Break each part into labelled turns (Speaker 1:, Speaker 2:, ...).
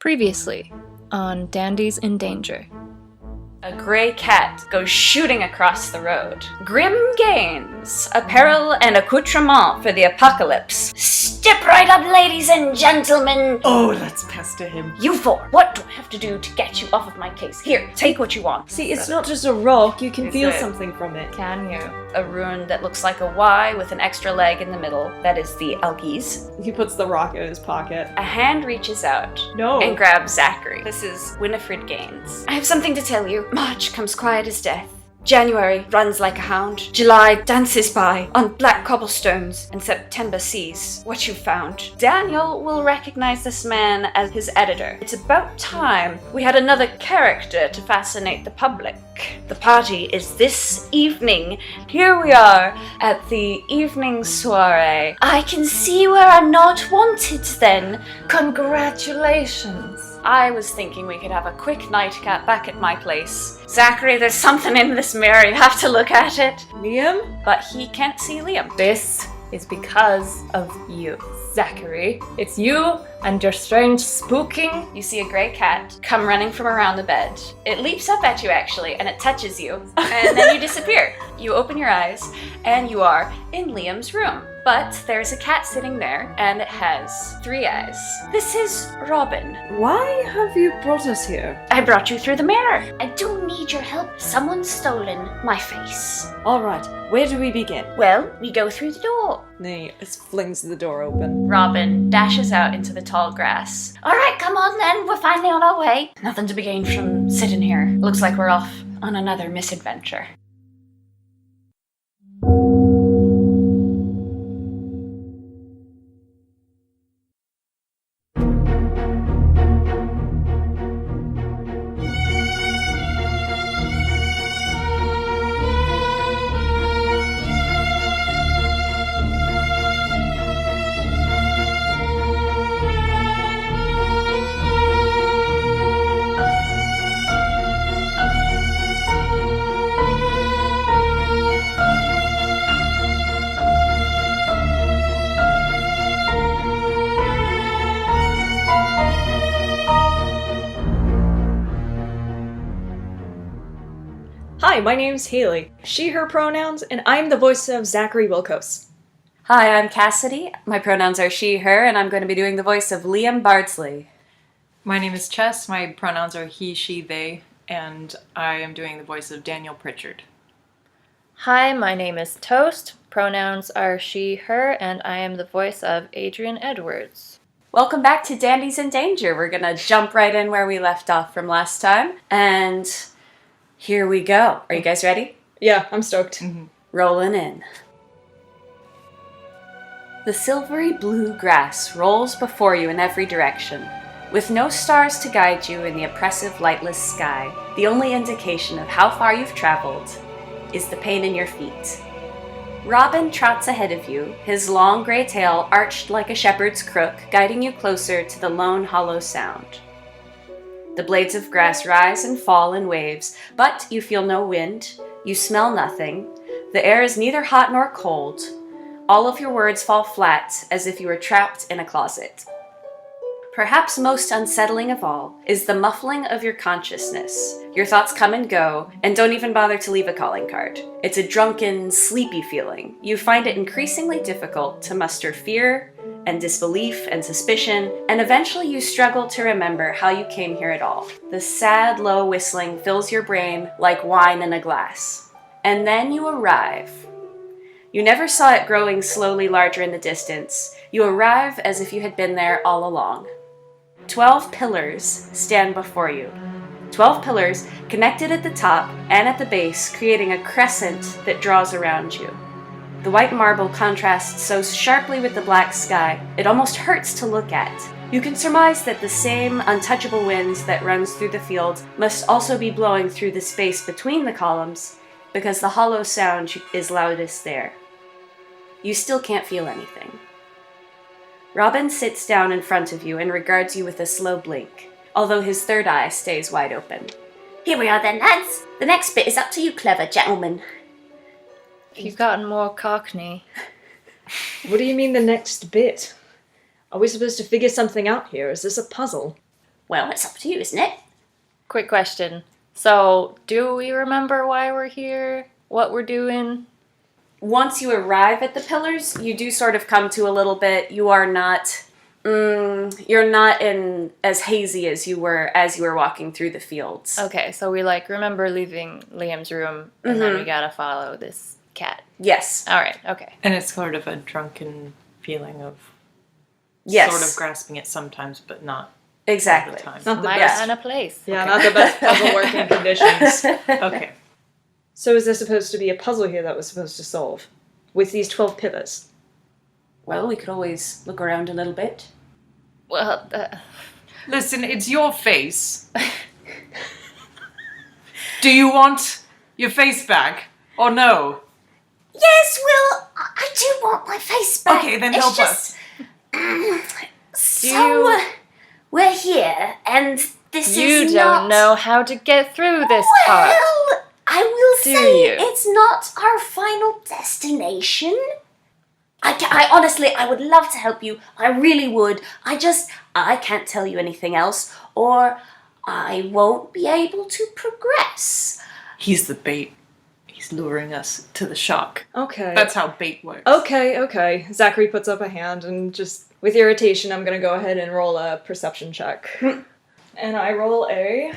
Speaker 1: Previously on Dandies in Danger.
Speaker 2: A grey cat goes shooting across the road. Grim gains, apparel and accoutrement for the apocalypse. Step right up, ladies and gentlemen!
Speaker 3: Oh, let's pester him.
Speaker 2: You four, what do I have to do to get you off of my case? Here, take what you want.
Speaker 3: See, it's not just a rock, you can
Speaker 2: Is
Speaker 3: feel
Speaker 2: it?
Speaker 3: something from it.
Speaker 1: Can you?
Speaker 2: A rune that looks like a Y with an extra leg in the middle. That is the Algies.
Speaker 3: He puts the rock in his pocket.
Speaker 2: A hand reaches out
Speaker 3: No.
Speaker 2: and grabs Zachery. This is Winifred Gaines. I have something to tell you. March comes quiet as death. January runs like a hound. July dances by on black cobblestones, and September sees what you found. Daniel will recognize this man as his editor. It's about time we had another character to fascinate the public. The party is this evening. Here we are at the evening soiree. I can see where I'm not wanted then.
Speaker 1: Congratulations!
Speaker 2: I was thinking we could have a quick nightcap back at my place. Zachery, there's something in this mirror. You have to look at it.
Speaker 3: Liam?
Speaker 2: But he can't see Liam.
Speaker 1: This is because of you, Zachery. It's you and your strange spooking.
Speaker 2: You see a grey cat come running from around the bed. It leaps up at you, actually, and it touches you. And then you disappear. You open your eyes, and you are in Liam's room. But there's a cat sitting there, and it has 3 eyes. This is Robin.
Speaker 3: Why have you brought us here?
Speaker 2: I brought you through the mirror. I don't need your help. Someone's stolen my face.
Speaker 3: Alright, where do we begin?
Speaker 2: Well, we go through the door.
Speaker 3: He just flings the door open.
Speaker 2: Robin dashes out into the tall grass. All right, come on then. We're finally on our way. Nothing to be gained from sitting here. Looks like we're off on another misadventure.
Speaker 3: Hi, my name's Haile. She, her pronouns, and I'm the voice of Zachery Wilkos.
Speaker 2: Hi, I'm Cassidy. My pronouns are she, her, and I'm going to be doing the voice of Liam Bardsley.
Speaker 4: My name is Chess, my pronouns are he, she, they, and I am doing the voice of Daniel Pritchard.
Speaker 1: Hi, my name is Toast. Pronouns are she, her, and I am the voice of Adrian Edwards.
Speaker 2: Welcome back to Dandies in Danger. We're going to jump right in where we left off from last time, and here we go. Are you guys ready?
Speaker 3: Yeah, I'm stoked.
Speaker 2: Rolling in. The silvery blue grass rolls before you in every direction. With no stars to guide you in the oppressive lightless sky, the only indication of how far you've traveled is the pain in your feet. Robin trots ahead of you, his long gray tail arched like a shepherd's crook, guiding you closer to the lone hollow sound. The blades of grass rise and fall in waves, but you feel no wind, you smell nothing, the air is neither hot nor cold. All of your words fall flat, as if you were trapped in a closet. Perhaps most unsettling of all is the muffling of your consciousness. Your thoughts come and go, and don't even bother to leave a calling card. It's a drunken, sleepy feeling. You find it increasingly difficult to muster fear and disbelief and suspicion, and eventually you struggle to remember how you came here at all. The sad, low whistling fills your brain like wine in a glass. And then you arrive. You never saw it growing slowly larger in the distance. You arrive as if you had been there all along. 12 pillars stand before you. 12 pillars connected at the top and at the base, creating a crescent that draws around you. The white marble contrasts so sharply with the black sky, it almost hurts to look at. You can surmise that the same untouchable winds that runs through the field must also be blowing through the space between the columns, because the hollow sound is loudest there. You still can't feel anything. Robin sits down in front of you and regards you with a slow blink, although his third eye stays wide open. Here we are then, lads. The next bit is up to you, clever gentlemen.
Speaker 1: You've gotten more cockney.
Speaker 3: What do you mean the next bit? Are we supposed to figure something out here? Is this a puzzle?
Speaker 2: Well, it's up to you, isn't it?
Speaker 1: Quick question. So, do we remember why we're here? What we're doing?
Speaker 2: Once you arrive at the pillars, you do sort of come to a little bit. You are not... you're not in as hazy as you were walking through the fields.
Speaker 1: Okay, so we remember leaving Liam's room and then we gotta follow this cat.
Speaker 2: Yes.
Speaker 1: Alright, okay.
Speaker 4: And it's sort of a drunken feeling of
Speaker 2: Yes.
Speaker 4: sort of grasping it sometimes, but not
Speaker 2: Exactly.
Speaker 4: all the time.
Speaker 3: Not the
Speaker 1: My
Speaker 3: best.
Speaker 1: kind of place.
Speaker 3: Yeah, not the best puzzle working conditions.
Speaker 4: Okay.
Speaker 3: So is there supposed to be a puzzle here that we're supposed to solve? With these 12 pillars?
Speaker 2: Well, we could always look around a little bit.
Speaker 1: Well,
Speaker 4: Listen, it's your face. Do you want your face back? Or no?
Speaker 5: Yes, well, I do want my face back.
Speaker 4: Okay, then
Speaker 5: It's
Speaker 4: help
Speaker 5: just,
Speaker 4: us.
Speaker 5: So, we're here, and this
Speaker 1: you
Speaker 5: is
Speaker 1: don't
Speaker 5: not...
Speaker 1: know how to get through this part.
Speaker 5: Well, I will
Speaker 1: Do
Speaker 5: say
Speaker 1: you?
Speaker 5: it's not our final destination. I honestly, I would love to help you. I really would. I can't tell you anything else, or I won't be able to progress.
Speaker 4: He's the bait. He's luring us to the shark.
Speaker 3: Okay.
Speaker 4: That's how bait works.
Speaker 3: Okay. Zachery puts up a hand and just, with irritation, I'm gonna go ahead and roll a perception check. And I roll a...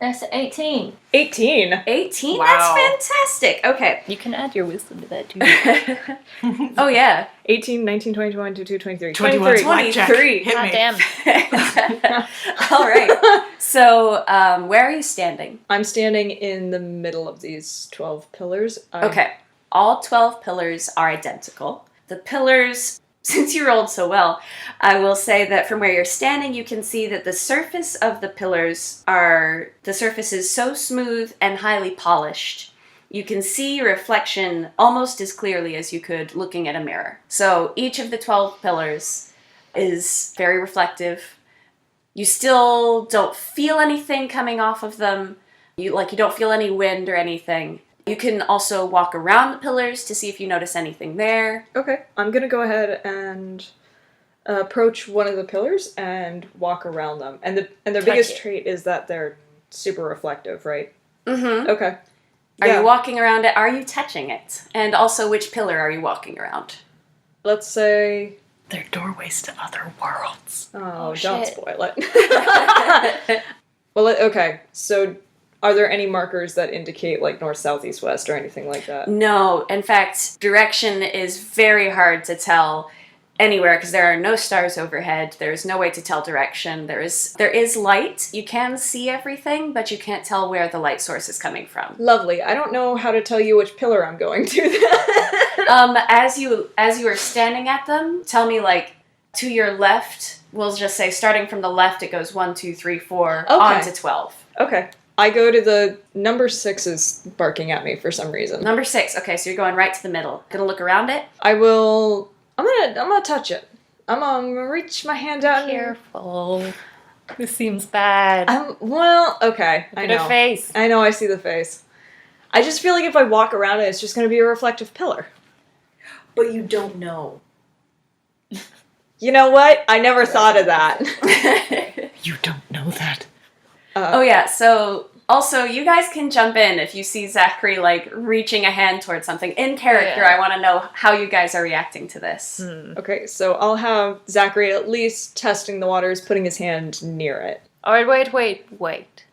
Speaker 1: That's 18.
Speaker 3: 18.
Speaker 2: 18?
Speaker 4: Wow.
Speaker 2: That's fantastic. Okay.
Speaker 1: You can add your wisdom to that too.
Speaker 2: Oh, yeah.
Speaker 3: 18, 19, 20, 21, 22, 23.
Speaker 4: 21
Speaker 3: 23.
Speaker 4: blackjack.
Speaker 2: 23.
Speaker 4: Hit
Speaker 1: God
Speaker 4: me.
Speaker 1: damn.
Speaker 2: All right. So, where are you standing?
Speaker 3: I'm standing in the middle of these 12 pillars.
Speaker 2: Okay. All 12 pillars are identical. The pillars, since you rolled so well, I will say that from where you're standing, you can see that the surface of the pillars the surface is so smooth and highly polished. You can see your reflection almost as clearly as you could looking at a mirror. So each of the 12 pillars is very reflective. You still don't feel anything coming off of them. You don't feel any wind or anything. You can also walk around the pillars to see if you notice anything there.
Speaker 3: Okay, I'm gonna go ahead and approach one of the pillars and walk around them. And their biggest
Speaker 1: it.
Speaker 3: trait is that they're super reflective, right?
Speaker 2: Mm-hmm.
Speaker 3: Okay.
Speaker 2: Are
Speaker 3: Yeah.
Speaker 2: you walking around it? Are you touching it? And also, which pillar are you walking around?
Speaker 3: Let's say...
Speaker 4: They're doorways to other worlds.
Speaker 3: Oh,
Speaker 1: Oh,
Speaker 3: don't
Speaker 1: shit.
Speaker 3: spoil it. Well, okay, so are there any markers that indicate, north, south, east, west, or anything like that?
Speaker 2: No. In fact, direction is very hard to tell anywhere because there are no stars overhead. There's no way to tell direction. There is light. You can see everything, but you can't tell where the light source is coming from.
Speaker 3: Lovely. I don't know how to tell you which pillar I'm going to.
Speaker 2: As you are standing at them, tell me to your left. We'll just say starting from the left, it goes 1, 2, 3, 4
Speaker 3: Okay.
Speaker 2: on to 12.
Speaker 3: Okay. I go to the number 6 is barking at me for some reason.
Speaker 2: Number 6. Okay, so you're going right to the middle. Gonna look around it.
Speaker 3: I'm gonna touch it. I'm gonna reach my hand out.
Speaker 1: Careful. This seems bad.
Speaker 3: Well, okay.
Speaker 1: Look
Speaker 3: I
Speaker 1: at
Speaker 3: know.
Speaker 1: her face.
Speaker 3: I know. I see the face. I just feel like if I walk around it, it's just gonna be a reflective pillar.
Speaker 4: But you don't know.
Speaker 3: You know what? I never thought of that.
Speaker 4: You don't know that.
Speaker 2: Oh yeah, so also you guys can jump in if you see Zachery reaching a hand towards something. In character,
Speaker 1: Yeah.
Speaker 2: I want to know how you guys are reacting to this.
Speaker 3: Okay, so I'll have Zachery at least testing the waters, putting his hand near it.
Speaker 1: Alright, wait.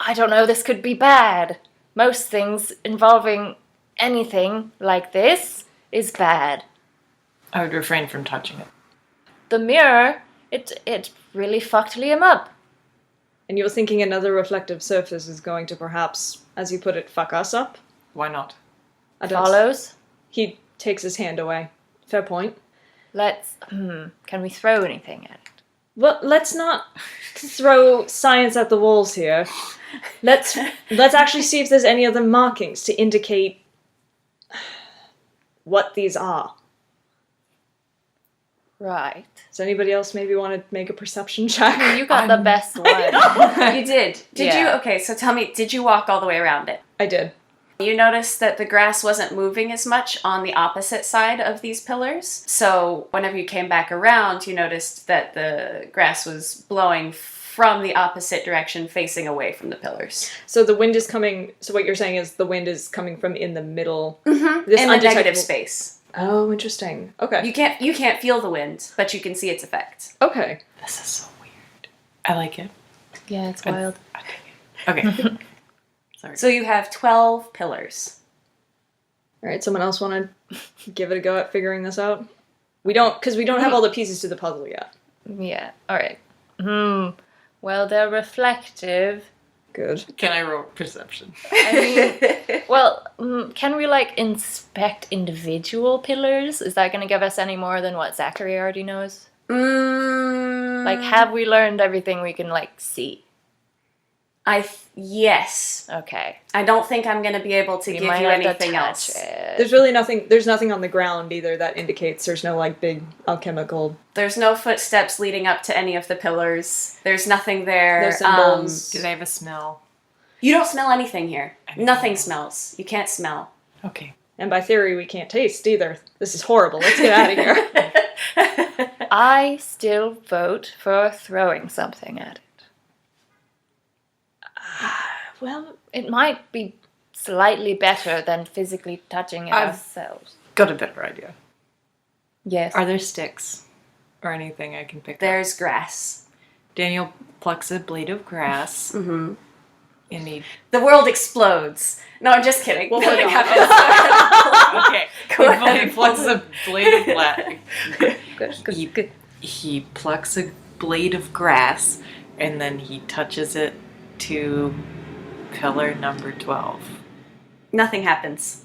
Speaker 1: I don't know, this could be bad. Most things involving anything like this is bad.
Speaker 4: I would refrain from touching it.
Speaker 1: The mirror, it really fucked Liam up.
Speaker 3: And you're thinking another reflective surface is going to perhaps, as you put it, fuck us up?
Speaker 4: Why not?
Speaker 3: I don't-
Speaker 1: Follows?
Speaker 3: He takes his hand away. Fair point.
Speaker 1: Can we throw anything at it?
Speaker 3: Well, let's not throw science at the walls here. Let's actually see if there's any other markings to indicate what these are.
Speaker 1: Right.
Speaker 3: Does anybody else maybe want to make a perception check?
Speaker 1: You got the best one.
Speaker 2: You did. Did
Speaker 1: Yeah.
Speaker 2: you? Okay, so tell me, did you walk all the way around it?
Speaker 3: I did.
Speaker 2: You noticed that the grass wasn't moving as much on the opposite side of these pillars. So whenever you came back around, you noticed that the grass was blowing from the opposite direction, facing away from the pillars.
Speaker 3: So the wind is coming. So what you're saying is the wind is coming from in the middle.
Speaker 2: Mm-hmm.
Speaker 3: This
Speaker 2: In the
Speaker 3: undetectable
Speaker 2: negative space.
Speaker 3: Oh, interesting. Okay.
Speaker 2: You can't feel the wind, but you can see its effect.
Speaker 3: Okay.
Speaker 4: This is so weird. I like it.
Speaker 1: Yeah, it's wild.
Speaker 4: Okay. Sorry.
Speaker 2: So you have 12 pillars.
Speaker 3: All right. Someone else want to give it a go at figuring this out? We don't, because we don't have all the pieces to the puzzle yet.
Speaker 1: Yeah, alright. Well, they're reflective.
Speaker 3: Good.
Speaker 4: Can I roll perception?
Speaker 1: I mean, well, can we, like, inspect individual pillars? Is that going to give us any more than what Zachery already knows? Like, have we learned everything we can, like, see?
Speaker 2: Yes.
Speaker 1: Okay.
Speaker 2: I don't think I'm going to be able to
Speaker 1: We
Speaker 2: give
Speaker 1: might
Speaker 2: you
Speaker 1: have to
Speaker 2: anything
Speaker 1: touch
Speaker 2: else.
Speaker 1: it.
Speaker 3: There's nothing on the ground either that indicates there's no, like, big alchemical.
Speaker 2: There's no footsteps leading up to any of the pillars. There's nothing there.
Speaker 3: No symbols.
Speaker 4: Do they have a smell?
Speaker 2: You don't smell anything here.
Speaker 4: Anything
Speaker 2: Nothing
Speaker 4: else?
Speaker 2: smells. You can't smell.
Speaker 4: Okay.
Speaker 3: And by theory, we can't taste either. This is horrible. Let's get out of here.
Speaker 1: I still vote for throwing something at it.
Speaker 3: Well,
Speaker 1: It might be slightly better than physically touching it
Speaker 4: I've-
Speaker 1: ourselves.
Speaker 4: Got a better idea.
Speaker 1: Yes.
Speaker 4: Are there sticks or anything I can pick up?
Speaker 2: There's grass.
Speaker 4: Daniel plucks a blade of grass.
Speaker 2: Mm-hmm.
Speaker 4: And he...
Speaker 2: The world explodes. No, I'm just kidding.
Speaker 3: Well,
Speaker 2: Nothing
Speaker 3: hold on.
Speaker 2: happens.
Speaker 4: Okay.
Speaker 2: Go ahead.
Speaker 4: He plucks a blade of grass.
Speaker 1: Good.
Speaker 4: He plucks a blade of grass and then he touches it to pillar number 12.
Speaker 2: Nothing happens.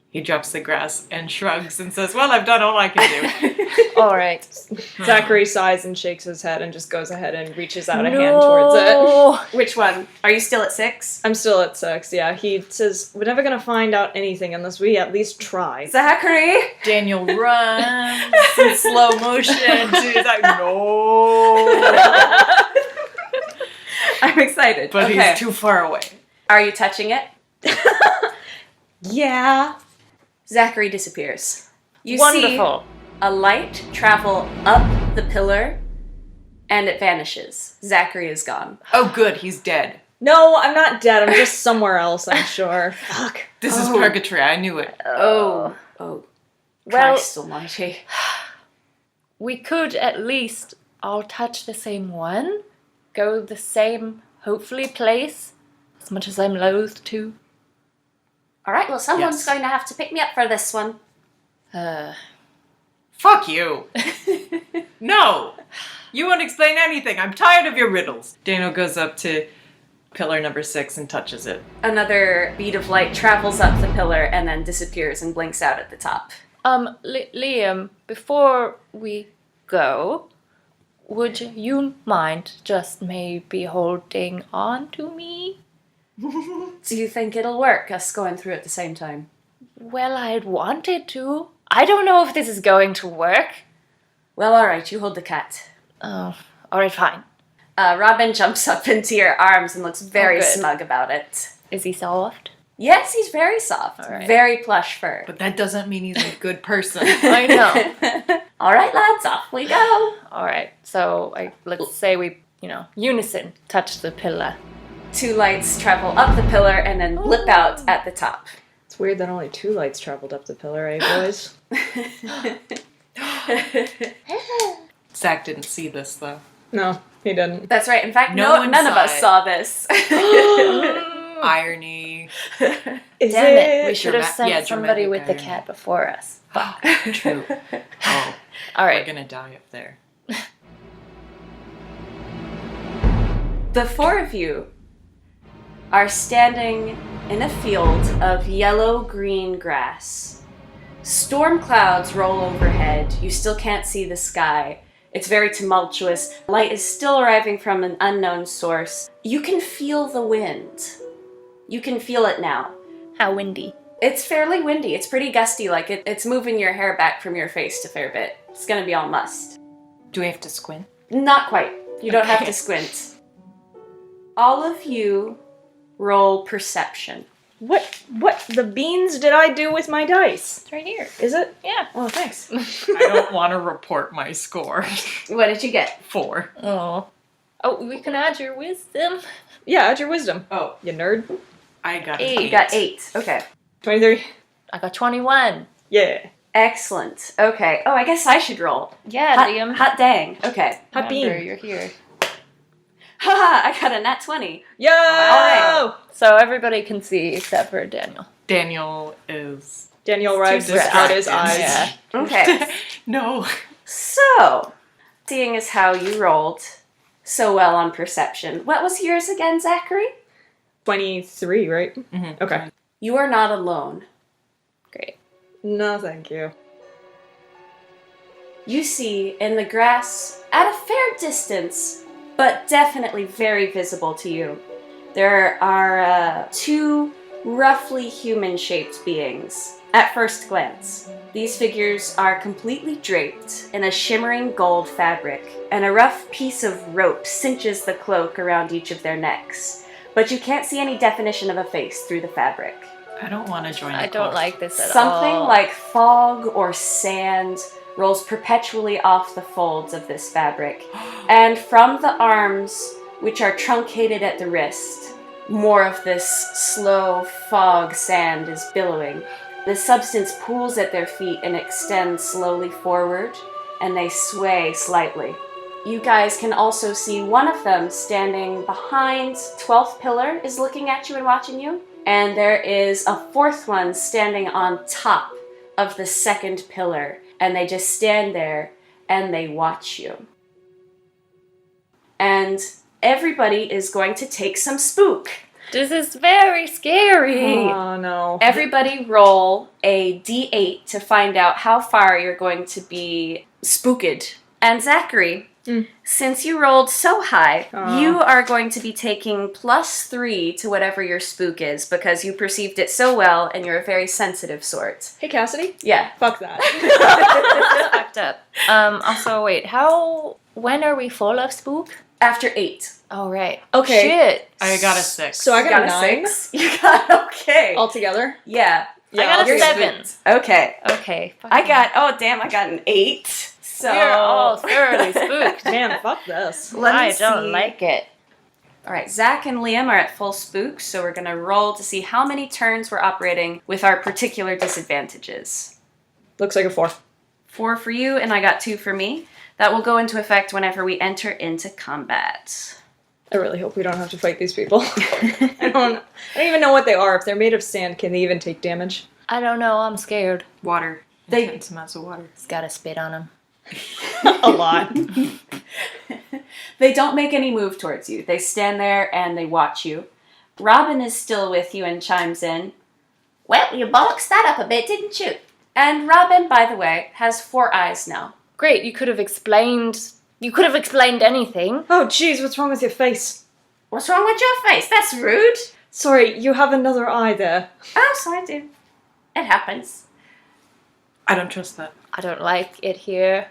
Speaker 4: He drops the grass and shrugs and says, well, I've done all I can do.
Speaker 1: Alright.
Speaker 3: Zachery sighs and shakes his head and just goes ahead and reaches out a hand towards it.
Speaker 2: Which one? Are you still at 6?
Speaker 3: I'm still at 6, yeah. He says, we're never gonna find out anything unless we at least try.
Speaker 2: Zachery!
Speaker 4: Daniel runs in slow motion. He's like, no.
Speaker 2: I'm excited.
Speaker 4: But
Speaker 2: Okay.
Speaker 4: he's too far away.
Speaker 2: Are you touching it?
Speaker 3: Yeah.
Speaker 2: Zachery disappears. You
Speaker 1: Wonderful.
Speaker 2: see a light travel up the pillar, and it vanishes. Zachery is gone.
Speaker 4: Oh, good. He's dead.
Speaker 3: No, I'm not dead. I'm just somewhere else, I'm sure. Fuck.
Speaker 4: This is purgatory. I knew it.
Speaker 2: Oh,
Speaker 1: Well,
Speaker 2: Christ almighty.
Speaker 1: we could at least all touch the same one, go the same, hopefully, place, as much as I'm loath to.
Speaker 2: All right, well, someone's
Speaker 4: Yes.
Speaker 2: going to have to pick me up for this one.
Speaker 4: Fuck you. No. You won't explain anything. I'm tired of your riddles. Daniel goes up to pillar number 6 and touches it.
Speaker 2: Another bead of light travels up the pillar and then disappears and blinks out at the top.
Speaker 1: Liam, before we go, would you mind just maybe holding on to me?
Speaker 2: Do you think it'll work, us going through at the same time?
Speaker 1: Well, I'd wanted to. I don't know if this is going to work.
Speaker 2: Well, all right, you hold the cat.
Speaker 1: Oh, alright, fine.
Speaker 2: Robin jumps up into your arms and looks very
Speaker 1: good.
Speaker 2: smug about it.
Speaker 1: Is he soft?
Speaker 2: Yes, he's very soft.
Speaker 1: All right.
Speaker 2: Very plush fur.
Speaker 4: But that doesn't mean he's a good person.
Speaker 1: I know.
Speaker 2: All right, lads, off we go.
Speaker 1: Alright, so let's say we, unison touch the pillar.
Speaker 2: 2 lights travel up the pillar and then blip out at the top.
Speaker 3: It's weird that only 2 lights traveled up the pillar, eh, boys?
Speaker 4: Zach didn't see this, though.
Speaker 3: No, he didn't.
Speaker 2: That's right. In fact,
Speaker 4: No one
Speaker 2: none of
Speaker 4: saw
Speaker 2: us
Speaker 4: it.
Speaker 2: saw this.
Speaker 4: Irony.
Speaker 3: Is
Speaker 1: Damn it, we should have
Speaker 4: Drama-
Speaker 1: sent
Speaker 4: yeah,
Speaker 1: somebody
Speaker 4: dramatic
Speaker 1: with the
Speaker 4: irony.
Speaker 1: cat before us. Fuck.
Speaker 4: True. Oh, we're
Speaker 1: Alright.
Speaker 4: gonna die up there.
Speaker 2: The 4 of you are standing in a field of yellow-green grass. Storm clouds roll overhead. You still can't see the sky. It's very tumultuous. Light is still arriving from an unknown source. You can feel the wind. You can feel it now.
Speaker 1: How windy.
Speaker 2: It's fairly windy. It's pretty gusty. Like it's moving your hair back from your face a fair bit. It's gonna be all must.
Speaker 4: Do we have to squint?
Speaker 2: Not quite. You don't have
Speaker 4: Okay.
Speaker 2: to squint. All of you roll perception.
Speaker 3: What the beans did I do with my dice?
Speaker 1: It's right here.
Speaker 3: Is it?
Speaker 1: Yeah.
Speaker 3: Oh, thanks.
Speaker 4: I don't want to report my score.
Speaker 2: What did you get?
Speaker 4: 4.
Speaker 1: Oh. Oh, we can add your wisdom.
Speaker 3: Yeah, add your wisdom.
Speaker 4: Oh,
Speaker 3: You nerd.
Speaker 4: I got
Speaker 1: 8.
Speaker 2: You got 8. Okay.
Speaker 3: 23.
Speaker 1: I got 21.
Speaker 3: Yeah.
Speaker 2: Excellent. Okay. Oh, I guess I should roll.
Speaker 1: Yeah,
Speaker 2: Hot,
Speaker 1: Liam.
Speaker 2: hot dang. Okay.
Speaker 3: Hot
Speaker 1: Remember,
Speaker 3: bean.
Speaker 1: you're here.
Speaker 2: Haha, I got a nat 20.
Speaker 3: Yo!
Speaker 2: Alright.
Speaker 1: So everybody can see except for Daniel.
Speaker 4: Daniel is...
Speaker 3: Daniel wipes
Speaker 4: distracted.
Speaker 3: out his eyes.
Speaker 1: Yeah.
Speaker 2: Okay.
Speaker 4: No.
Speaker 2: So, seeing as how you rolled so well on perception, what was yours again, Zachery?
Speaker 3: 23, right?
Speaker 4: Mm-hmm.
Speaker 3: Okay.
Speaker 2: You are not alone.
Speaker 1: Great.
Speaker 3: No, thank you.
Speaker 2: You see in the grass, at a fair distance, but definitely very visible to you, there are 2 roughly human-shaped beings. At first glance, these figures are completely draped in a shimmering gold fabric, and a rough piece of rope cinches the cloak around each of their necks. But you can't see any definition of a face through the fabric.
Speaker 4: I don't want to join
Speaker 1: I
Speaker 4: the
Speaker 1: don't
Speaker 4: cult.
Speaker 1: like this at
Speaker 2: Something
Speaker 1: all.
Speaker 2: like fog or sand rolls perpetually off the folds of this fabric, and from the arms, which are truncated at the wrist, more of this slow fog sand is billowing. The substance pools at their feet and extends slowly forward, and they sway slightly. You guys can also see one of them standing behind 12th pillar is looking at you and watching you, and there is a 4th one standing on top of the 2nd pillar, and they just stand there and they watch you. And everybody is going to take some spook.
Speaker 1: This is very scary.
Speaker 3: Oh, no.
Speaker 2: Everybody roll a d8 to find out how far you're going to be spooked. And Zachery, since you rolled so high, you are going to be taking +3 to whatever your spook is because you perceived it so well and you're a very sensitive sort.
Speaker 3: Hey, Cassidy?
Speaker 2: Yeah.
Speaker 3: Fuck that.
Speaker 1: That's fucked up. Also, wait, when are we full of spook?
Speaker 2: After 8.
Speaker 1: Oh, right.
Speaker 3: Okay.
Speaker 1: Shit.
Speaker 4: I got a 6.
Speaker 3: So I
Speaker 2: You
Speaker 3: got,
Speaker 2: got
Speaker 3: a
Speaker 2: a
Speaker 3: 9
Speaker 2: 6? You got, okay.
Speaker 3: altogether.
Speaker 2: Yeah.
Speaker 1: I got a
Speaker 2: you're
Speaker 1: 7.
Speaker 2: spooked. Okay.
Speaker 1: Okay.
Speaker 2: I got an 8. So
Speaker 1: We're all thoroughly spooked.
Speaker 3: Man, fuck this.
Speaker 2: let me
Speaker 1: I don't
Speaker 2: see.
Speaker 1: like it.
Speaker 2: All right, Zach and Liam are at full spook, so we're going to roll to see how many turns we're operating with our particular disadvantages.
Speaker 3: Looks like a 4.
Speaker 2: 4 for you, and I got 2 for me. That will go into effect whenever we enter into combat.
Speaker 3: I really hope we don't have to fight these people. I don't even know what they are. If they're made of sand, can they even take damage?
Speaker 1: I don't know. I'm scared.
Speaker 4: Water.
Speaker 2: They-
Speaker 4: Intense amounts of water.
Speaker 1: It's gotta spit on him.
Speaker 3: A lot.
Speaker 2: They don't make any move towards you. They stand there and they watch you. Robin is still with you and chimes in. Well, you bollocks that up a bit, didn't you? And Robin, by the way, has 4 eyes now.
Speaker 1: Great. You could have explained anything.
Speaker 3: Oh, jeez, what's wrong with your face?
Speaker 2: What's wrong with your face? That's rude.
Speaker 3: Sorry, you have another eye there.
Speaker 2: Oh, so I do. It happens.
Speaker 4: I don't trust that.
Speaker 1: I don't like it here.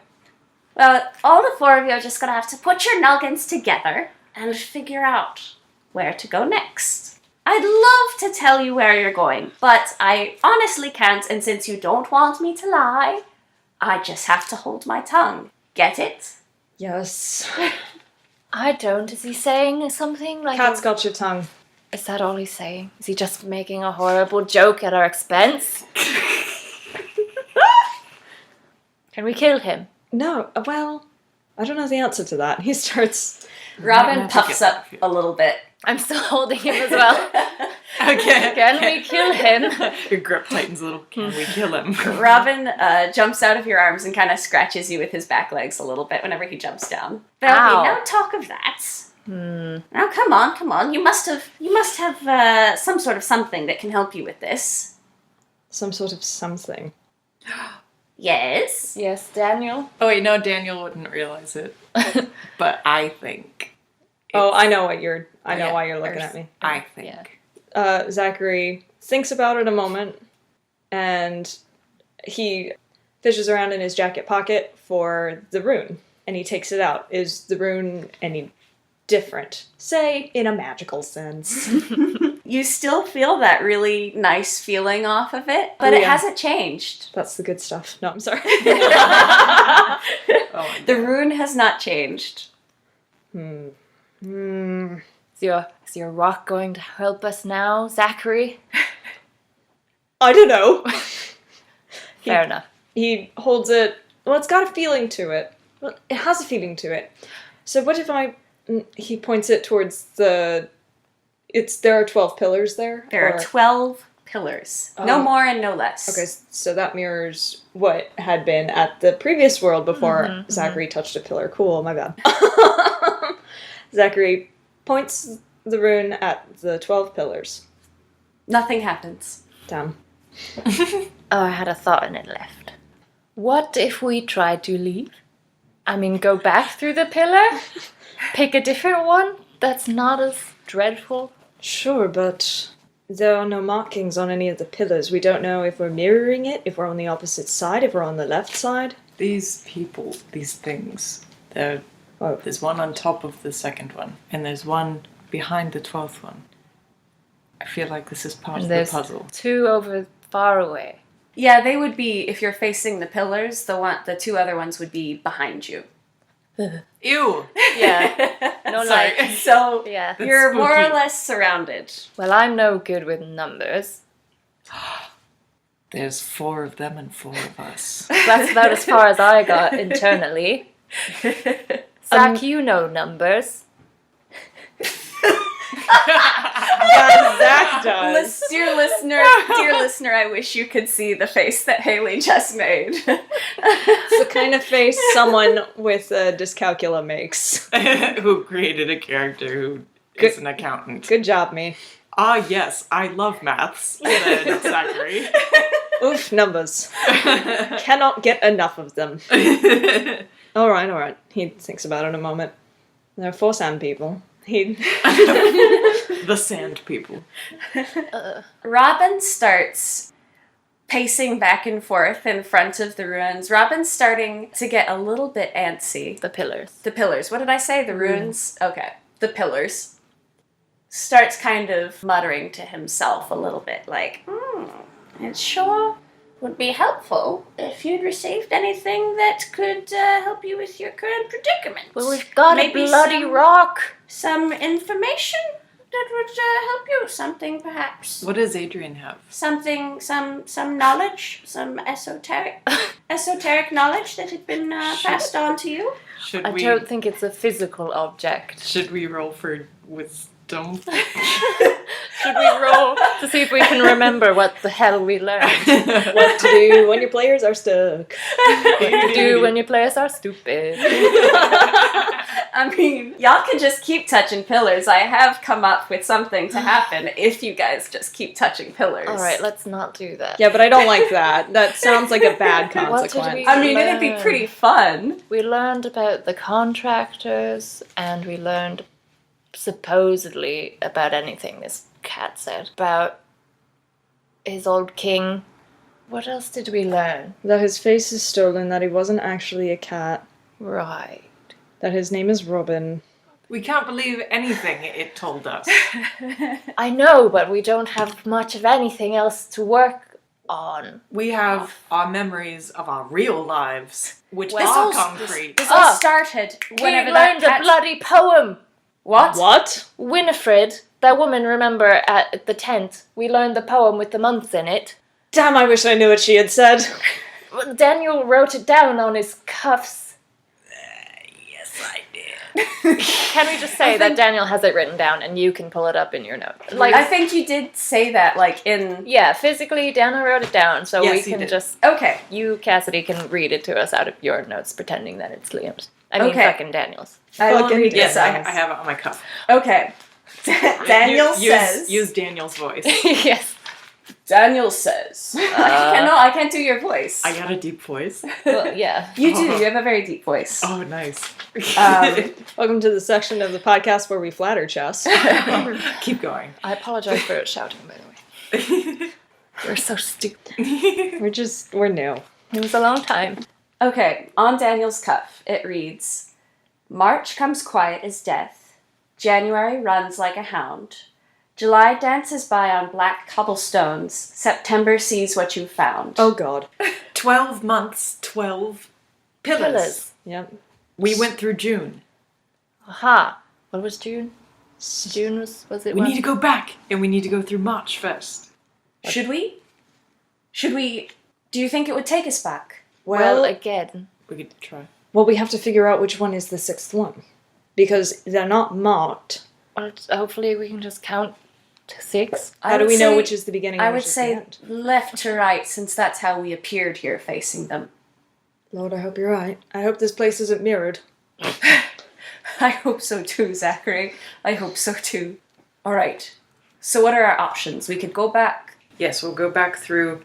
Speaker 2: Well, all the 4 of you are just gonna have to put your noggins together and figure out where to go next. I'd love to tell you where you're going, but I honestly can't, and since you don't want me to lie, I just have to hold my tongue. Get it?
Speaker 3: Yes.
Speaker 1: I don't. Is he saying something like?
Speaker 3: Cat's got your tongue.
Speaker 1: Is that all he's saying? Is he just making a horrible joke at our expense? Can we kill him?
Speaker 3: No, well, I don't know the answer to that. He starts...
Speaker 2: Robin puffs up a little bit.
Speaker 1: I'm still holding him as well.
Speaker 4: Okay.
Speaker 1: Can we kill him?
Speaker 4: Your grip tightens a little. Can we kill him?
Speaker 2: Robin jumps out of your arms and kind of scratches you with his back legs a little bit whenever he jumps down. There'll
Speaker 1: Ow.
Speaker 2: be no talk of that. Now, come on. You must have some sort of something that can help you with this.
Speaker 3: Some sort of something.
Speaker 2: Yes.
Speaker 1: Yes, Daniel.
Speaker 4: Oh wait, no, Daniel wouldn't realize it. But I think.
Speaker 3: Oh, I know why you're looking
Speaker 4: Or
Speaker 3: at me.
Speaker 4: I think.
Speaker 1: Yeah.
Speaker 3: Zachery thinks about it a moment, and he fishes around in his jacket pocket for the rune, and he takes it out. Is the rune any different? Say, in a magical sense.
Speaker 2: You still feel that really nice feeling off of it, but
Speaker 3: Oh,
Speaker 2: it
Speaker 3: yeah.
Speaker 2: hasn't changed.
Speaker 3: That's the good stuff. No, I'm sorry.
Speaker 4: Oh my
Speaker 2: The
Speaker 4: God.
Speaker 2: rune has not changed.
Speaker 1: Is your rock going to help us now, Zachery?
Speaker 3: I don't know.
Speaker 1: Fair enough.
Speaker 3: He holds it. Well, it's got a feeling to it. Well, it has a feeling to it. So what if I... He points it towards the... There are 12 pillars there?
Speaker 2: There are 12 pillars. No
Speaker 3: Oh.
Speaker 2: more and no less.
Speaker 3: Okay, so that mirrors what had been at the previous world before Zachery touched a pillar. Cool, my bad. Zachery points the rune at the 12 pillars.
Speaker 2: Nothing happens.
Speaker 3: Damn.
Speaker 1: Oh, I had a thought and it left. What if we tried to leave? I mean, go back through the pillar? Pick a different one that's not as dreadful?
Speaker 3: Sure, but there are no markings on any of the pillars. We don't know if we're mirroring it, if we're on the opposite side, if we're on the left side.
Speaker 4: These people, these things,
Speaker 3: Oh.
Speaker 4: there's one on top of the second one, and there's one behind the 12th one. I feel like this is part
Speaker 1: And
Speaker 4: of the
Speaker 1: there's
Speaker 4: puzzle.
Speaker 1: 2 over far away.
Speaker 2: Yeah, they would be, if you're facing the pillars, the 2 other ones would be behind you.
Speaker 4: Ew!
Speaker 1: Yeah. No
Speaker 4: Sorry.
Speaker 1: light.
Speaker 2: So
Speaker 1: Yeah.
Speaker 4: That's
Speaker 2: you're more or
Speaker 4: spooky.
Speaker 2: less surrounded.
Speaker 1: Well, I'm no good with numbers.
Speaker 4: There's 4 of them and 4 of us.
Speaker 1: That's about as far as I got internally. Zach, you know numbers.
Speaker 3: Yeah, Zach does.
Speaker 2: Dear listener, I wish you could see the face that Haile just made.
Speaker 3: It's the kind of face someone with a dyscalculia makes.
Speaker 4: Who created a character who is an accountant.
Speaker 3: Good job, me.
Speaker 4: Ah, yes, I love maths, said Zachery.
Speaker 3: Oof, numbers. Cannot get enough of them. Alright. He thinks about it a moment. There are 4 sand people.
Speaker 4: The sand people.
Speaker 2: Robin starts pacing back and forth in front of the ruins. Robin's starting to get a little bit antsy.
Speaker 1: The pillars.
Speaker 2: The pillars. What did I say? The ruins? Okay. The pillars. Starts kind of muttering to himself a little bit, like, it sure would be helpful if you'd received anything that could help you with your current predicament.
Speaker 1: Well, we've got
Speaker 2: Maybe
Speaker 1: a bloody
Speaker 2: some-
Speaker 1: rock.
Speaker 2: Some information that would help you. Something, perhaps.
Speaker 4: What does Adrian have?
Speaker 2: Something, some knowledge, some esoteric knowledge that had been passed on to you.
Speaker 4: Should
Speaker 1: I
Speaker 4: we
Speaker 1: don't think it's a physical object.
Speaker 4: should we roll for wisdom?
Speaker 1: Should we roll to see if we can remember what the hell we learned?
Speaker 3: What to do when your players are stuck.
Speaker 1: What to do when your players are stupid.
Speaker 2: I mean, y'all can just keep touching pillars. I have come up with something to happen if you guys just keep touching pillars.
Speaker 1: Alright, let's not do that.
Speaker 3: Yeah, but I don't like that. That sounds like a bad
Speaker 1: What did
Speaker 3: consequence.
Speaker 1: we-
Speaker 2: I mean, it'd be pretty fun.
Speaker 1: We learned about the contractors, and we learned supposedly about anything this cat said. About his old king. What else did we learn?
Speaker 3: That his face is stolen, that he wasn't actually a cat,
Speaker 1: Right.
Speaker 3: that his name is Robin.
Speaker 4: We can't believe anything it told us.
Speaker 1: I know, but we don't have much of anything else to work on.
Speaker 4: We have our memories of our real lives, which
Speaker 2: This
Speaker 4: are
Speaker 2: all-
Speaker 4: concrete.
Speaker 2: This all started
Speaker 1: We
Speaker 2: whenever that
Speaker 1: learned a
Speaker 2: cat...
Speaker 1: bloody poem.
Speaker 2: What?
Speaker 3: What?
Speaker 1: Winifred, that woman, remember, at the tent, we learned the poem with the months in it.
Speaker 3: Damn, I wish I knew what she had said.
Speaker 1: Daniel wrote it down on his cuffs.
Speaker 4: Yes, I did.
Speaker 1: Can we just say that Daniel has it written down and you can pull it up in your note? Like,
Speaker 2: I think you did say that, like, in...
Speaker 1: yeah, physically, Daniel wrote it down, so
Speaker 4: Yes,
Speaker 1: we
Speaker 4: he
Speaker 1: can
Speaker 4: did.
Speaker 1: just...
Speaker 2: Okay.
Speaker 1: You, Cassidy, can read it to us out of your notes, pretending that it's Liam's. I mean,
Speaker 2: Okay.
Speaker 1: fucking Daniel's.
Speaker 2: I will
Speaker 3: Fucking
Speaker 2: read
Speaker 4: Yes,
Speaker 2: this.
Speaker 4: I have it on my cuff.
Speaker 2: Okay. Daniel
Speaker 4: Use-
Speaker 2: says...
Speaker 4: Use Daniel's voice.
Speaker 1: Yes.
Speaker 2: Daniel says... I can't do your voice.
Speaker 4: I got a deep voice.
Speaker 1: Well, yeah.
Speaker 2: You do. You have a very deep voice.
Speaker 4: Oh, nice.
Speaker 3: Welcome to the section of the podcast where we flatter Chess.
Speaker 4: Keep going.
Speaker 1: I apologize for shouting, by the way. We're so stupid.
Speaker 3: We're new.
Speaker 1: It was a long time.
Speaker 2: Okay, on Daniel's cuff, it reads, March comes quiet as death. January runs like a hound. July dances by on black cobblestones. September sees what you found.
Speaker 3: Oh god.
Speaker 4: 12 months, 12 pillars.
Speaker 3: Yep.
Speaker 4: We went through June.
Speaker 1: Aha. What was June? June was it?
Speaker 4: We need to go back, and we need to go through March first.
Speaker 2: Should we? Do you think it would take us back?
Speaker 1: Well, again.
Speaker 4: We could try.
Speaker 3: Well, we have to figure out which one is the 6th one. Because they're not marked.
Speaker 1: Well, hopefully we can just count to 6.
Speaker 3: How do we know which is the beginning and
Speaker 2: I
Speaker 3: which
Speaker 2: would
Speaker 3: is
Speaker 2: say
Speaker 3: the end?
Speaker 2: left to right, since that's how we appeared here facing them.
Speaker 3: Lord, I hope you're right. I hope this place isn't mirrored.
Speaker 2: I hope so too, Zachery. I hope so too. Alright, so what are our options? We could go back.
Speaker 4: Yes, we'll go back through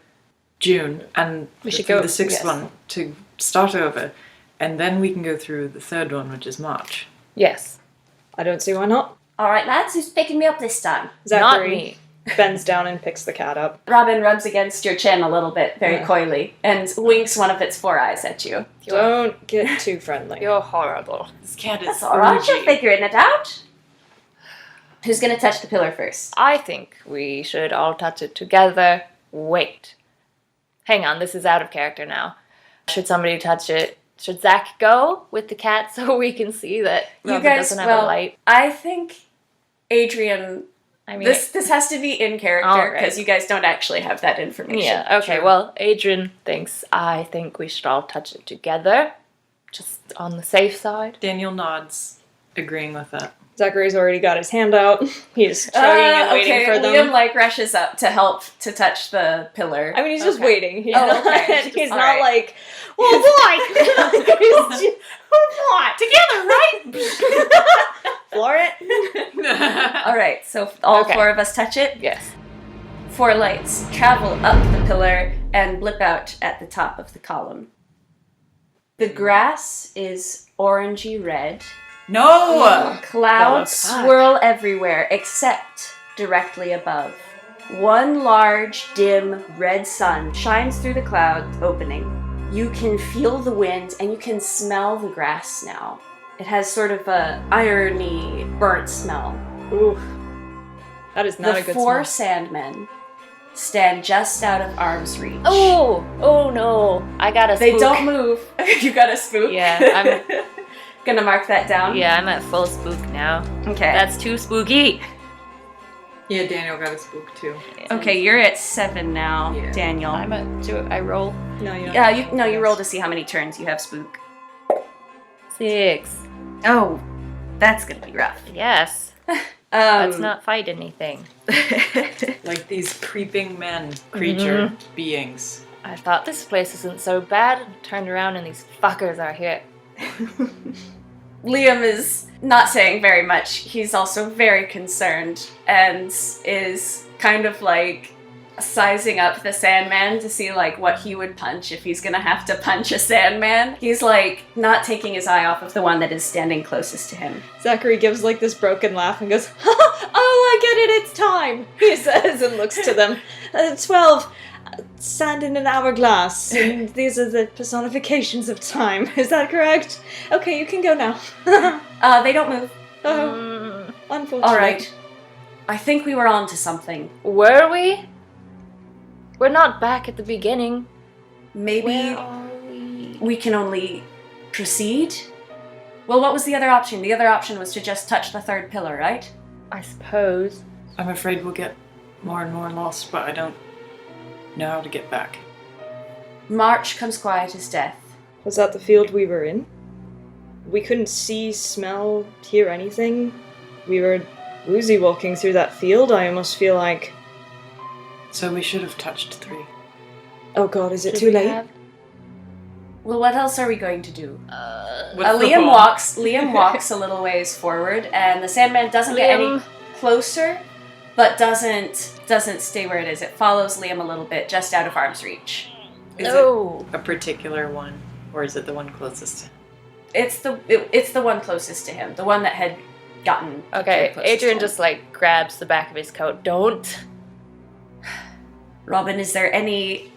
Speaker 4: June and
Speaker 1: We should
Speaker 4: through
Speaker 1: go-
Speaker 4: the 6th
Speaker 1: yes.
Speaker 4: one to start over. And then we can go through the 3rd one, which is March.
Speaker 1: Yes.
Speaker 3: I don't see why not.
Speaker 5: Alright, lads, who's picking me up this time?
Speaker 1: Not
Speaker 3: Zachery
Speaker 1: me.
Speaker 3: bends down and picks the cat up.
Speaker 2: Robin rubs against your chin a little bit, very
Speaker 3: Yeah.
Speaker 2: coyly, and winks one of its 4 eyes at you.
Speaker 3: Don't get too friendly.
Speaker 1: You're horrible.
Speaker 4: This cat is
Speaker 5: That's alright, you're
Speaker 4: bougie.
Speaker 5: figuring it out.
Speaker 2: Who's gonna touch the pillar first?
Speaker 1: I think we should all touch it together. Wait. Hang on, this is out of character now. Should somebody touch it? Should Zach go with the cat so we can see that Robin doesn't have a light?
Speaker 2: I think Adrian.
Speaker 1: I mean,
Speaker 2: This has to be in character
Speaker 1: Alright.
Speaker 2: because you guys don't actually have that information.
Speaker 1: yeah, okay, well, Adrian thinks I think we should all touch it together. Just on the safe side.
Speaker 4: Daniel nods, agreeing with that.
Speaker 3: Zachary's already got his hand out. He's chugging and waiting
Speaker 2: okay,
Speaker 3: for them.
Speaker 2: Liam rushes up to help to touch the pillar.
Speaker 3: I mean, he's just
Speaker 2: Okay.
Speaker 3: waiting. He's
Speaker 2: Oh,
Speaker 3: not,
Speaker 2: okay.
Speaker 3: he's
Speaker 2: All
Speaker 3: not
Speaker 2: right.
Speaker 3: like, well, boy! He's just, oh, boy! Together, right? Florent?
Speaker 2: All right, so all
Speaker 1: Okay.
Speaker 2: 4 of us touch it.
Speaker 1: Yes.
Speaker 2: 4 lights travel up the pillar and blip out at the top of the column. The grass is orangey red.
Speaker 4: No!
Speaker 2: Clouds
Speaker 1: Fuck.
Speaker 2: swirl everywhere except directly above. One large, dim, red sun shines through the cloud opening. You can feel the wind and you can smell the grass now. It has sort of a irony, burnt smell.
Speaker 3: Ooh. That is not
Speaker 2: The
Speaker 3: a good
Speaker 2: 4
Speaker 3: smell.
Speaker 2: sandmen stand just out of arm's reach.
Speaker 1: Oh no. I got a spook.
Speaker 2: They don't move. You got a spook?
Speaker 1: Yeah,
Speaker 2: Gonna mark that down?
Speaker 1: Yeah, I'm at full spook now.
Speaker 2: Okay.
Speaker 1: That's too spooky.
Speaker 4: Yeah, Daniel got a spook too.
Speaker 2: Okay, you're at 7 now,
Speaker 4: Yeah.
Speaker 2: Daniel.
Speaker 1: I'm at 2. I roll
Speaker 3: No, you don't.
Speaker 2: Yeah, you roll to see how many turns you have spook.
Speaker 1: 6.
Speaker 2: Oh, that's gonna be rough.
Speaker 1: Yes.
Speaker 2: Um,
Speaker 1: Let's not fight anything.
Speaker 4: Like these creeping men, creature beings.
Speaker 1: I thought this place isn't so bad. Turned around and these fuckers are here.
Speaker 2: Liam is not saying very much. He's also very concerned and is kind of like sizing up the Sandman to see like what he would punch if he's gonna have to punch a Sandman. He's like not taking his eye off of the one that is standing closest to him.
Speaker 3: Zachary gives like this broken laugh and goes, oh, I get it, it's time, he says and looks to them. 12, sand in an hourglass, and these are the personifications of time. Is that correct? Okay, you can go now.
Speaker 2: They don't move.
Speaker 3: Oh, unfortunate.
Speaker 2: All right. I think we were on to something.
Speaker 1: Were we? We're not back at the beginning.
Speaker 2: Maybe
Speaker 1: Where are we?
Speaker 2: we can only proceed? Well, what was the other option? The other option was to just touch the 3rd pillar, right?
Speaker 1: I suppose.
Speaker 4: I'm afraid we'll get more and more lost, but I don't know how to get back.
Speaker 2: March comes quiet as death.
Speaker 3: Was that the field we were in? We couldn't see, smell, hear anything. We were woozy walking through that field. I almost feel like,
Speaker 4: So we should have touched 3.
Speaker 3: oh god, is it
Speaker 1: Should
Speaker 3: too
Speaker 1: we
Speaker 3: late?
Speaker 1: have-
Speaker 2: Well, what else are we going to do?
Speaker 4: What's the
Speaker 2: Liam
Speaker 4: ball?
Speaker 2: walks a little ways forward, and the Sandman doesn't get any
Speaker 1: Liam.
Speaker 2: closer, but doesn't stay where it is. It follows Liam a little bit, just out of arm's reach.
Speaker 4: Is
Speaker 1: No.
Speaker 4: it a particular one, or is it the one closest to him?
Speaker 2: It's the one closest to him, the one that had gotten
Speaker 1: Okay,
Speaker 2: closest to
Speaker 1: Adrian
Speaker 2: him.
Speaker 1: just like grabs the back of his coat. Don't.
Speaker 2: Robin, is there any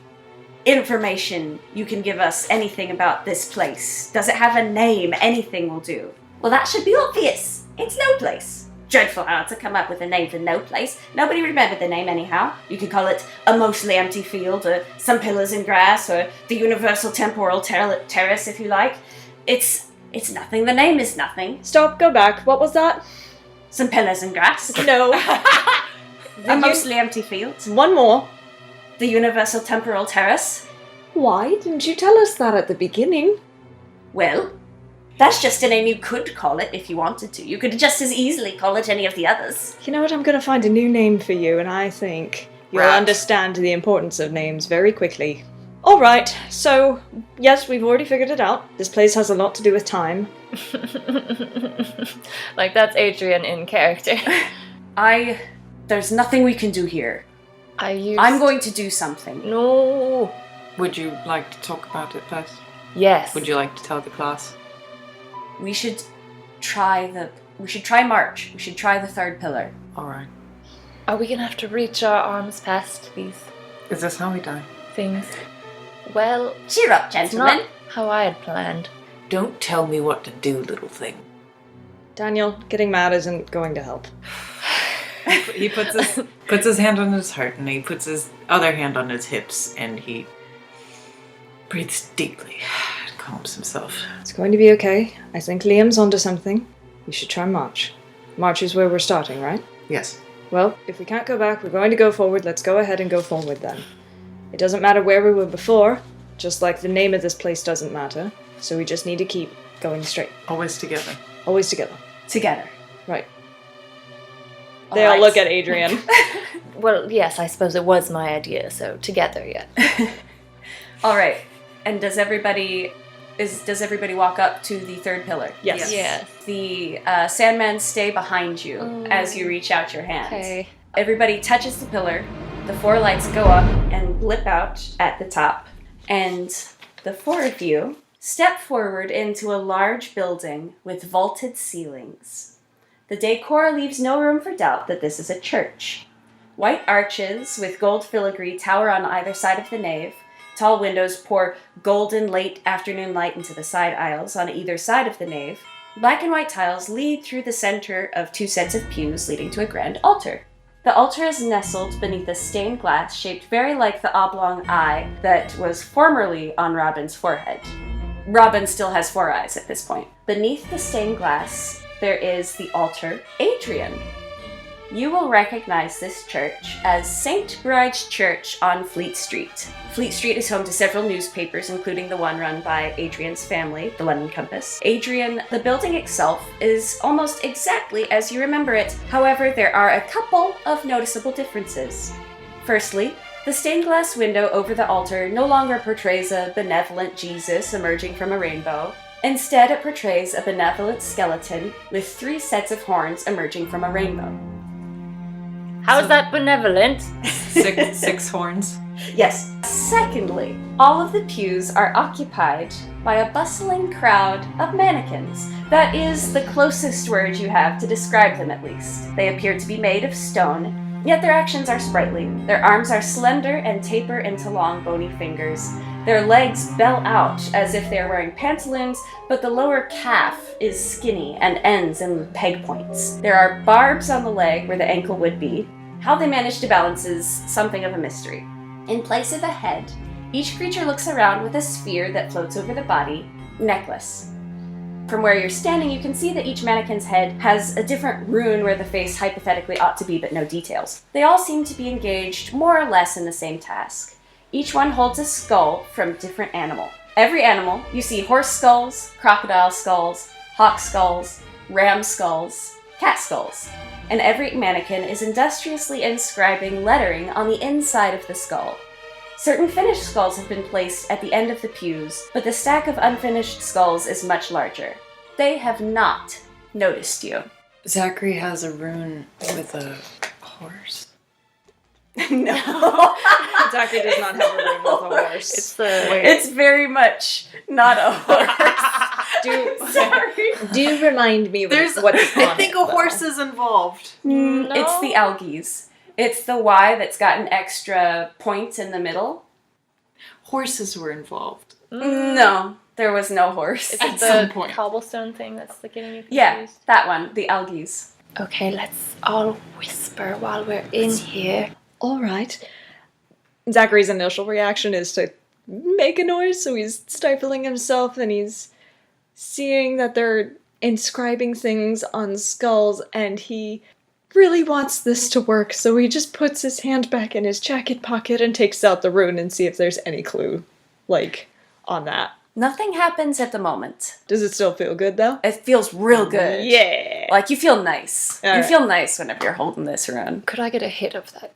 Speaker 2: information you can give us? Anything about this place? Does it have a name? Anything will do.
Speaker 5: Well, that should be obvious. It's no place. dreadful how to come up with a name for no place. Nobody remembered the name anyhow. You could call it a mostly empty field, or some pillars and grass, or the universal temporal terrace if you like. It's nothing. The name is nothing.
Speaker 3: Stop, go back. What was that?
Speaker 5: Some pillars and grass.
Speaker 3: No.
Speaker 5: A mostly empty field.
Speaker 3: One more.
Speaker 5: The universal temporal terrace.
Speaker 3: Why didn't you tell us that at the beginning?
Speaker 5: Well, that's just a name you could call it if you wanted to. You could just as easily call it any of the others.
Speaker 3: You know what? I'm going to find a new name for you, and I think you'll
Speaker 4: Rat.
Speaker 3: understand the importance of names very quickly. All right, so, yes, we've already figured it out. This place has a lot to do with time.
Speaker 1: Like, that's Adrian in character.
Speaker 5: There's nothing we can do here. I'm going to do something.
Speaker 1: No.
Speaker 4: Would you like to talk about it first?
Speaker 1: Yes.
Speaker 4: Would you like to tell the class?
Speaker 5: We should try March. We should try the third pillar.
Speaker 4: Alright.
Speaker 1: Are we gonna have to reach our arms past these
Speaker 4: Is this how we die?
Speaker 1: things? Well,
Speaker 5: Cheer up,
Speaker 1: it's
Speaker 5: gentlemen.
Speaker 1: not how I had planned.
Speaker 4: Don't tell me what to do, little thing.
Speaker 3: Daniel, getting mad isn't going to help.
Speaker 4: He puts his hand on his heart, and he puts his other hand on his hips, and he breathes deeply and calms himself.
Speaker 3: It's going to be okay. I think Liam's onto something. We should try March. March is where we're starting, right?
Speaker 4: Yes.
Speaker 3: Well, if we can't go back, we're going to go forward. Let's go ahead and go forward then. It doesn't matter where we were before, just like the name of this place doesn't matter. So we just need to keep going straight.
Speaker 4: Always together.
Speaker 3: Always together.
Speaker 5: Together.
Speaker 3: Right. They all look at Adrian.
Speaker 1: Well, yes, I suppose it was my idea, so together, yeah.
Speaker 5: All right. And does everybody walk up to the third pillar?
Speaker 3: Yes.
Speaker 1: Yeah.
Speaker 5: The Sandman stay behind you as you reach out your hand.
Speaker 1: Okay.
Speaker 5: Everybody touches the pillar. The 4 lights go up and blip out at the top. And the 4 of you step forward into a large building with vaulted ceilings. The decor leaves no room for doubt that this is a church. White arches with gold filigree tower on either side of the nave. Tall windows pour golden late afternoon light into the side aisles on either side of the nave. Black and white tiles lead through the center of 2 sets of pews leading to a grand altar. The altar is nestled beneath a stained glass shaped very like the oblong eye that was formerly on Robin's forehead. Robin still has 4 eyes at this point. Beneath the stained glass, there is the altar Adrian. You will recognize this church as St. Bride's Church on Fleet Street. Fleet Street is home to several newspapers, including the one run by Adrian's family, the London Compass. Adrian, the building itself is almost exactly as you remember it. However, there are a couple of noticeable differences. Firstly, the stained glass window over the altar no longer portrays a benevolent Jesus emerging from a rainbow. Instead, it portrays a benevolent skeleton with 3 sets of horns emerging from a rainbow.
Speaker 1: How's that benevolent?
Speaker 4: 6 horns.
Speaker 5: Yes. Secondly, all of the pews are occupied by a bustling crowd of mannequins. That is the closest word you have to describe them, at least. They appear to be made of stone, yet their actions are sprightly. Their arms are slender and taper into long, bony fingers. Their legs bell out as if they are wearing pantaloons, but the lower calf is skinny and ends in peg points. There are barbs on the leg where the ankle would be. How they manage to balance is something of a mystery. In place of a head, each creature looks around with a sphere that floats over the body, necklace. From where you're standing, you can see that each mannequin's head has a different rune where the face hypothetically ought to be, but no details. They all seem to be engaged more or less in the same task. Each one holds a skull from a different animal. Every animal, you see horse skulls, crocodile skulls, hawk skulls, ram skulls, cat skulls. And every mannequin is industriously inscribing lettering on the inside of the skull. Certain finished skulls have been placed at the end of the pews, but the stack of unfinished skulls is much larger. They have not noticed you.
Speaker 4: Zachery has a rune with a horse.
Speaker 5: No.
Speaker 3: Zachery does not have a room with a horse.
Speaker 5: It's very much not a horse. Sorry.
Speaker 3: Do remind me what's on
Speaker 4: I think
Speaker 3: it,
Speaker 4: a
Speaker 3: though.
Speaker 4: horse is involved.
Speaker 1: No.
Speaker 5: It's the algaes. It's the Y that's got an extra point in the middle.
Speaker 4: Horses were involved.
Speaker 5: No, there was no horse.
Speaker 1: Is
Speaker 4: At
Speaker 1: it
Speaker 4: some
Speaker 1: the
Speaker 4: point.
Speaker 1: cobblestone thing that's like getting you confused?
Speaker 5: Yeah, that one, the algaes.
Speaker 1: Okay, let's all whisper while we're in here.
Speaker 3: All right. Zachery's initial reaction is to make a noise, so he's stifling himself, and he's seeing that they're inscribing things on skulls, and he really wants this to work, so he just puts his hand back in his jacket pocket and takes out the rune and see if there's any clue, on that.
Speaker 2: Nothing happens at the moment.
Speaker 3: Does it still feel good, though?
Speaker 2: It feels real good.
Speaker 3: Yeah!
Speaker 2: Like, you feel nice.
Speaker 3: All
Speaker 2: you
Speaker 3: right.
Speaker 2: feel nice whenever you're holding this around.
Speaker 1: Could I get a hit of that?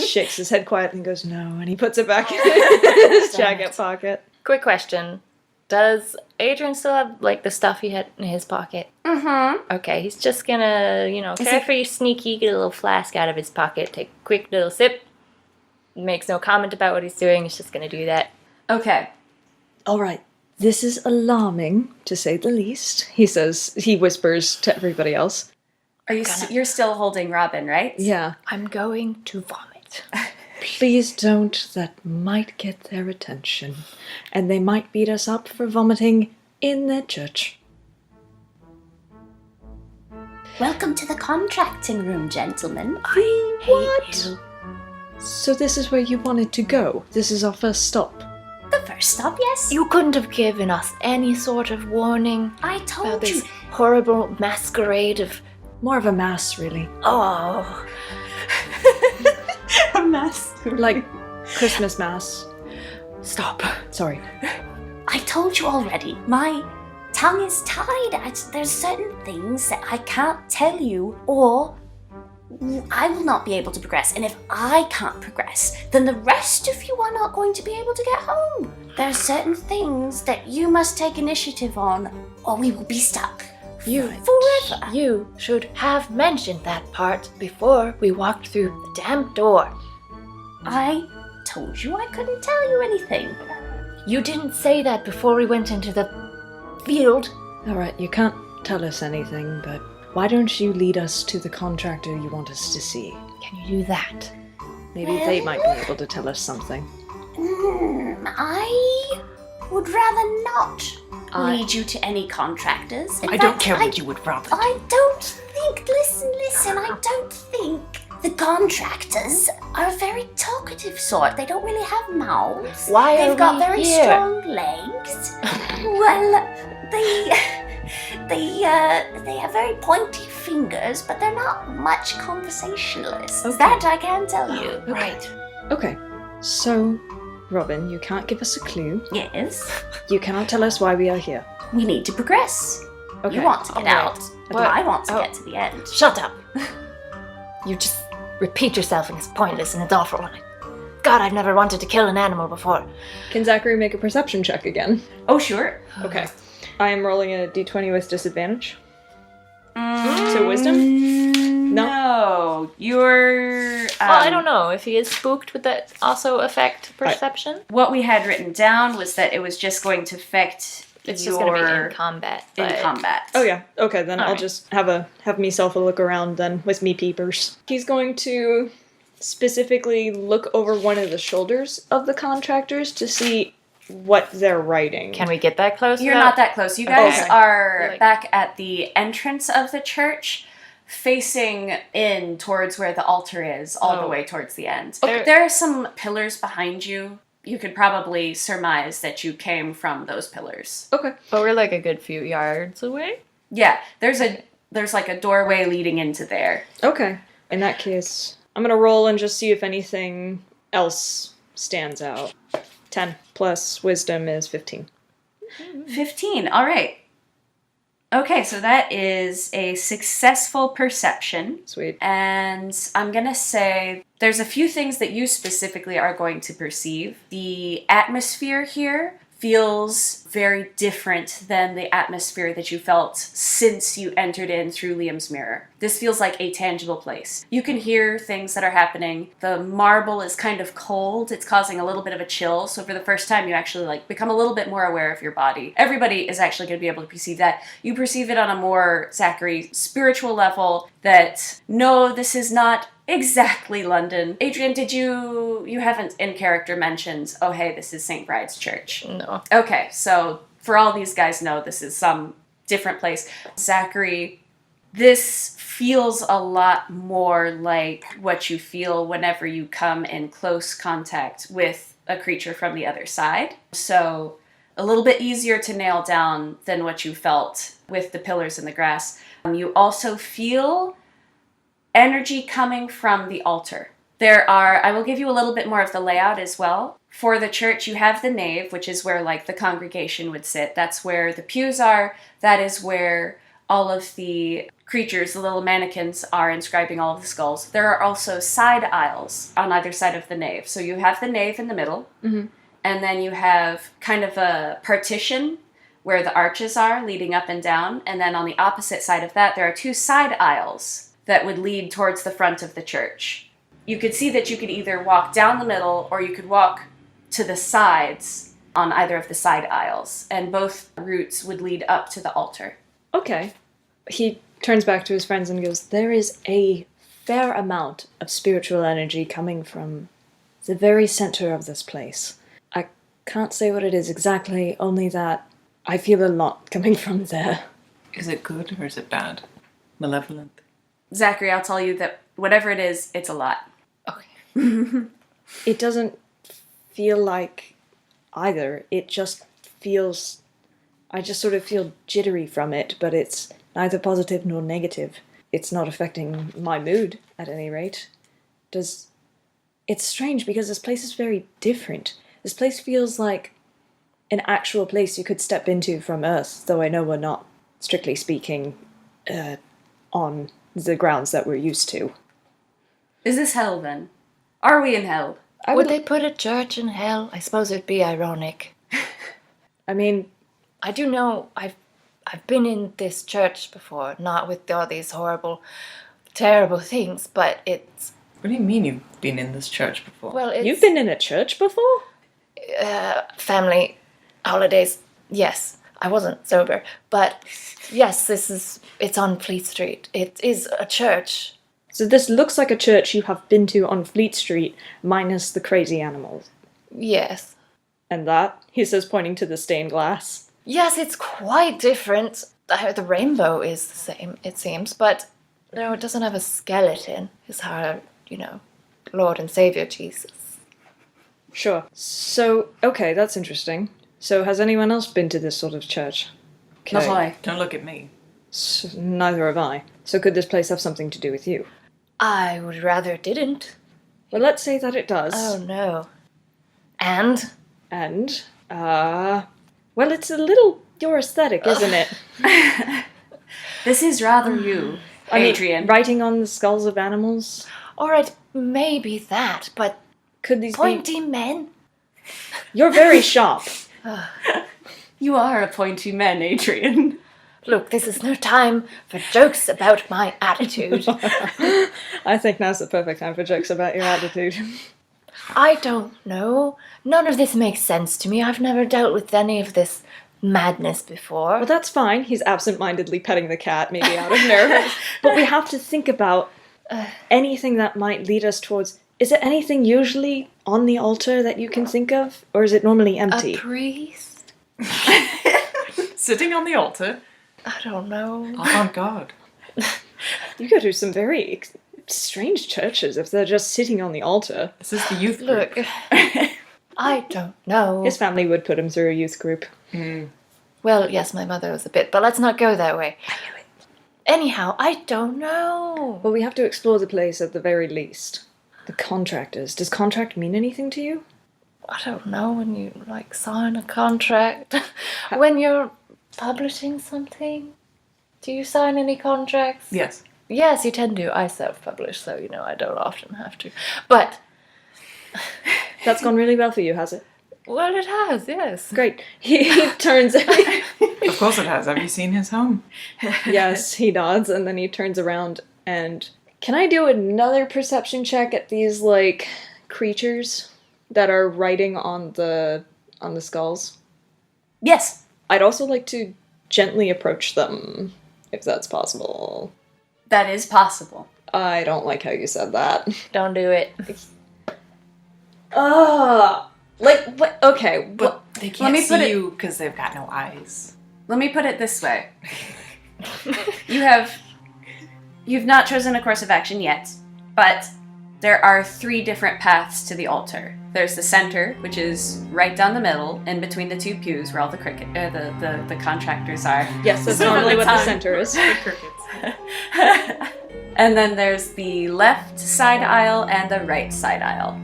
Speaker 3: Shakes his head quietly and goes, no, and he puts it back in his jacket pocket.
Speaker 1: Quick question. Does Adrian still have, the stuff he had in his pocket?
Speaker 2: Mm-hmm.
Speaker 1: Okay, he's just gonna, carefree, sneaky, get a little flask out of his pocket, take a quick little sip, makes no comment about what he's doing, he's just gonna do that.
Speaker 2: Okay.
Speaker 3: All right, this is alarming, to say the least, he whispers to everybody else.
Speaker 2: You're still holding Robin, right?
Speaker 3: Yeah.
Speaker 1: I'm going to vomit.
Speaker 3: Please don't, that might get their attention. And they might beat us up for vomiting in their church.
Speaker 5: Welcome to the contracting room, gentlemen.
Speaker 3: What? So this is where you wanted to go? This is our first stop?
Speaker 5: The first stop, yes?
Speaker 1: You couldn't have given us any sort of warning
Speaker 5: I
Speaker 1: about
Speaker 5: told you.
Speaker 1: this horrible masquerade of...
Speaker 3: More of a mass, really.
Speaker 1: Oh...
Speaker 2: A mess.
Speaker 3: Like Christmas mass.
Speaker 1: Stop.
Speaker 3: Sorry.
Speaker 5: I told you already. My tongue is tied. There's certain things that I can't tell you, or I will not be able to progress. And if I can't progress, then the rest of you are not going to be able to get home. There are certain things that you must take initiative on, or we will be stuck.
Speaker 1: You
Speaker 5: Forever.
Speaker 1: You should have mentioned that part before we walked through the damn door.
Speaker 5: I told you I couldn't tell you anything.
Speaker 1: You didn't say that before we went into the field.
Speaker 3: Alright, you can't tell us anything, but why don't you lead us to the contractor you want us to see?
Speaker 1: Can you do that?
Speaker 3: Maybe they might be able to tell us something.
Speaker 5: I would rather not lead you to any contractors. In
Speaker 4: I don't
Speaker 5: fact,
Speaker 4: care what you would rather do.
Speaker 5: I don't think, listen, I don't think the contractors are a very talkative sort. They don't really have mouths.
Speaker 1: Why are
Speaker 5: They've got
Speaker 1: we
Speaker 5: very
Speaker 1: here?
Speaker 5: strong legs. Well, they have very pointy fingers, but they're not much conversationalists.
Speaker 3: Okay.
Speaker 5: That I can tell you.
Speaker 1: Right.
Speaker 3: Okay, so, Robin, you can't give us a clue.
Speaker 5: Yes,
Speaker 3: You cannot tell us why we are here.
Speaker 5: we need to progress.
Speaker 3: Okay.
Speaker 5: You want to get
Speaker 1: Alright.
Speaker 5: out, but
Speaker 1: What?
Speaker 5: I want to
Speaker 1: Oh.
Speaker 5: get to the end.
Speaker 1: Shut up. You just repeat yourself and it's pointless and it's awful. God, I've never wanted to kill an animal before.
Speaker 3: Can Zachery make a perception check again?
Speaker 2: Oh, sure.
Speaker 3: Okay. I am rolling a d20 with disadvantage. So wisdom?
Speaker 2: No. You're...
Speaker 1: Well, I don't know if he is spooked. Would that also affect perception?
Speaker 2: What we had written down was that it was just going to affect
Speaker 1: It's
Speaker 2: your...
Speaker 1: just going to be in combat.
Speaker 2: in
Speaker 1: but-
Speaker 2: combat.
Speaker 3: Oh yeah. Okay, then I'll
Speaker 1: Alright.
Speaker 3: just have myself a look around then with me peepers. He's going to specifically look over one of the shoulders of the contractors to see what they're writing.
Speaker 1: Can we get that close?
Speaker 2: You're
Speaker 1: without-
Speaker 2: not that close. You guys
Speaker 1: Okay.
Speaker 2: are
Speaker 1: Like-
Speaker 2: back at the entrance of the church, facing in towards where the altar is, all the
Speaker 1: Oh.
Speaker 2: way towards the end.
Speaker 1: Okay.
Speaker 2: There are some pillars behind you. You could probably surmise that you came from those pillars.
Speaker 3: Okay.
Speaker 1: But we're like a good few yards away.
Speaker 2: Yeah, there's like a doorway leading into there.
Speaker 3: Okay. In that case, I'm gonna roll and just see if anything else stands out. 10 plus wisdom is 15.
Speaker 2: 15. All right. Okay, so that is a successful perception.
Speaker 3: Sweet.
Speaker 2: And I'm going to say there's a few things that you specifically are going to perceive. The atmosphere here feels very different than the atmosphere that you felt since you entered in through Liam's mirror. This feels like a tangible place. You can hear things that are happening. The marble is kind of cold. It's causing a little bit of a chill. So for the first time, you actually become a little bit more aware of your body. Everybody is actually going to be able to perceive that. You perceive it on a more, Zachery, spiritual level that, no, this is not exactly London. Adrian, did you haven't in character mentioned, oh hey, this is St. Bride's Church.
Speaker 1: No.
Speaker 2: Okay, so for all these guys know, this is some different place. Zachery, This feels a lot more like what you feel whenever you come in close contact with a creature from the other side. So a little bit easier to nail down than what you felt with the pillars in the grass. You also feel energy coming from the altar. I will give you a little bit more of the layout as well. For the church, you have the nave, which is where like the congregation would sit. That's where the pews are. That is where all of the creatures, the little mannequins, are inscribing all of the skulls. There are also side aisles on either side of the nave. So you have the nave in the middle, and then you have kind of a partition where the arches are leading up and down. And then on the opposite side of that, there are 2 side aisles that would lead towards the front of the church. You could see that you could either walk down the middle or you could walk to the sides on either of the side aisles, and both routes would lead up to the altar.
Speaker 3: Okay. He turns back to his friends and goes, there is a fair amount of spiritual energy coming from the very center of this place. I can't say what it is exactly, only that I feel a lot coming from there.
Speaker 4: Is it good or is it bad? Malevolent?
Speaker 2: Zachery, I'll tell you that whatever it is, it's a lot.
Speaker 1: Okay.
Speaker 3: It doesn't feel like either. It just feels... I just sort of feel jittery from it, but it's neither positive nor negative. It's not affecting my mood, at any rate. It's strange because this place is very different. This place feels like an actual place you could step into from Earth, though I know we're not, strictly speaking, on the grounds that we're used to.
Speaker 2: Is this hell, then? Are we in hell?
Speaker 1: Would they put a church in hell? I suppose it'd be ironic.
Speaker 3: I mean...
Speaker 1: I do know I've been in this church before, not with all these horrible, terrible things, but it's...
Speaker 4: What do you mean you've been in this church before?
Speaker 1: Well, it's...
Speaker 3: You've been in a church before?
Speaker 1: Family holidays, yes. I wasn't sober, but yes, it's on Fleet Street. It is a church.
Speaker 3: So this looks like a church you have been to on Fleet Street, minus the crazy animals.
Speaker 1: Yes.
Speaker 3: And that, he says, pointing to the stained glass.
Speaker 1: Yes, it's quite different. The rainbow is the same, it seems, but no, it doesn't have a skeleton. It's our, Lord and Savior Jesus.
Speaker 3: Sure. So, okay, that's interesting. So has anyone else been to this sort of church? Okay.
Speaker 2: Not I.
Speaker 4: Don't look at me.
Speaker 3: Neither have I. So could this place have something to do with you?
Speaker 1: I would rather it didn't.
Speaker 3: Well, let's say that it does.
Speaker 1: Oh, no. And?
Speaker 3: And, well, it's a little your aesthetic, isn't it?
Speaker 2: This is rather you, Adrian.
Speaker 3: I mean, writing on the skulls of animals?
Speaker 1: Alright, maybe that, but
Speaker 3: Could these
Speaker 1: pointy men?
Speaker 3: You're very sharp.
Speaker 2: You are a pointy man, Adrian.
Speaker 1: Look, this is no time for jokes about my attitude.
Speaker 3: I think now's the perfect time for jokes about your attitude.
Speaker 1: I don't know. None of this makes sense to me. I've never dealt with any of this madness before.
Speaker 3: Well, that's fine. He's absent-mindedly petting the cat, maybe out of nerve. But we have to think about anything that might lead us towards... Is there anything usually on the altar that you can think of? Or is it normally empty?
Speaker 1: A priest?
Speaker 4: Sitting on the altar?
Speaker 1: I don't know.
Speaker 4: Oh, thank God.
Speaker 3: You go to some very strange churches if they're just sitting on the altar.
Speaker 4: This is the youth group.
Speaker 1: Look, I don't know.
Speaker 3: His family would put him through a youth group.
Speaker 1: Well, yes, my mother was a bit, but let's not go that way. Anyhow, I don't know.
Speaker 3: Well, we have to explore the place at the very least. The contractors. Does contract mean anything to you?
Speaker 1: I don't know, when you, sign a contract. When you're publishing something. Do you sign any contracts?
Speaker 4: Yes.
Speaker 1: Yes, you tend to. I self-publish, so, I don't often have to. But...
Speaker 3: That's gone really well for you, has it?
Speaker 1: Well, it has, yes.
Speaker 3: Great. He turns...
Speaker 4: Of course it has. Have you seen his home?
Speaker 3: Yes, he nods, and then he turns around and... Can I do another perception check at these, creatures that are writing on the skulls?
Speaker 2: Yes.
Speaker 3: I'd also like to gently approach them, if that's possible.
Speaker 2: That is possible.
Speaker 3: I don't like how you said that.
Speaker 1: Don't do it.
Speaker 3: What? Okay.
Speaker 4: But they
Speaker 2: Let
Speaker 4: can't
Speaker 2: me put
Speaker 4: see
Speaker 2: it-
Speaker 4: you because they've got no eyes.
Speaker 2: Let me put it this way. You have You've not chosen a course of action yet, but there are 3 different paths to the altar. There's the center, which is right down the middle, in between the 2 pews where all the the contractors are.
Speaker 3: Yes, that's normally what the center is.
Speaker 2: And then there's the left side aisle and the right side aisle.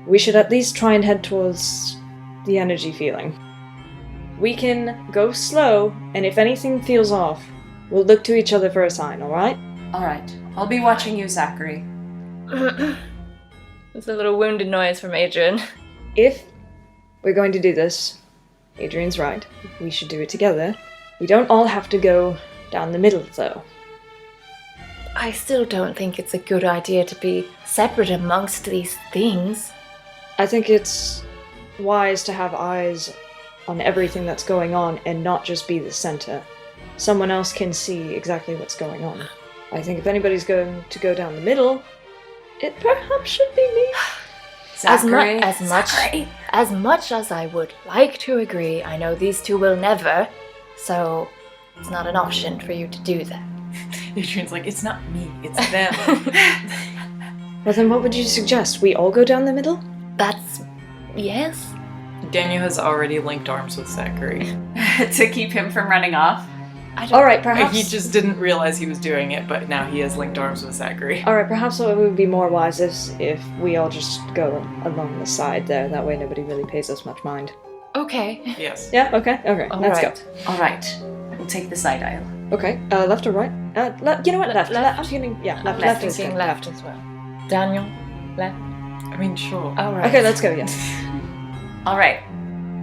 Speaker 3: We should at least try and head towards the energy feeling. We can go slow, and if anything feels off, we'll look to each other for a sign, alright?
Speaker 2: Alright, I'll be watching you, Zachery.
Speaker 1: It's a little wounded noise from Adrian.
Speaker 3: If we're going to do this, Adrian's right, we should do it together. We don't all have to go down the middle, though.
Speaker 1: I still don't think it's a good idea to be separate amongst these things.
Speaker 3: I think it's wise to have eyes on everything that's going on and not just be the center. Someone else can see exactly what's going on. I think if anybody's going to go down the middle, it perhaps should be me.
Speaker 2: Zachery.
Speaker 1: As much as I would like to agree, I know these 2 will never, so it's not an option for you to do that.
Speaker 4: Adrian's like, it's not me, it's them.
Speaker 3: Well then what would you suggest? We all go down the middle?
Speaker 1: That's... yes?
Speaker 4: Daniel has already linked arms with Zachery.
Speaker 2: To keep him from running off.
Speaker 3: Alright, perhaps...
Speaker 4: He just didn't realize he was doing it, but now he has linked arms with Zachery.
Speaker 3: Alright, perhaps it would be more wise if we all just go along the side there. That way nobody really pays us much mind.
Speaker 1: Okay.
Speaker 4: Yes.
Speaker 3: Yeah, okay, let's go.
Speaker 2: Alright, we'll take the side aisle.
Speaker 3: Okay, left or right? You know what, left.
Speaker 1: Left.
Speaker 3: I'm feeling, yeah,
Speaker 1: I'm
Speaker 3: left is
Speaker 1: thinking
Speaker 3: good.
Speaker 1: left as well. Daniel, left.
Speaker 4: I mean, sure.
Speaker 1: Alright.
Speaker 3: Okay, let's go, yeah.
Speaker 2: Alright,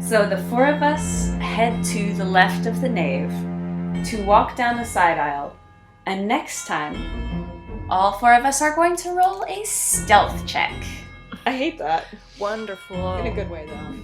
Speaker 2: so the 4 of us head to the left of the nave to walk down the side aisle, and next time, all 4 of us are going to roll a stealth check.
Speaker 3: I hate that.
Speaker 1: Wonderful.
Speaker 3: In a good way, though.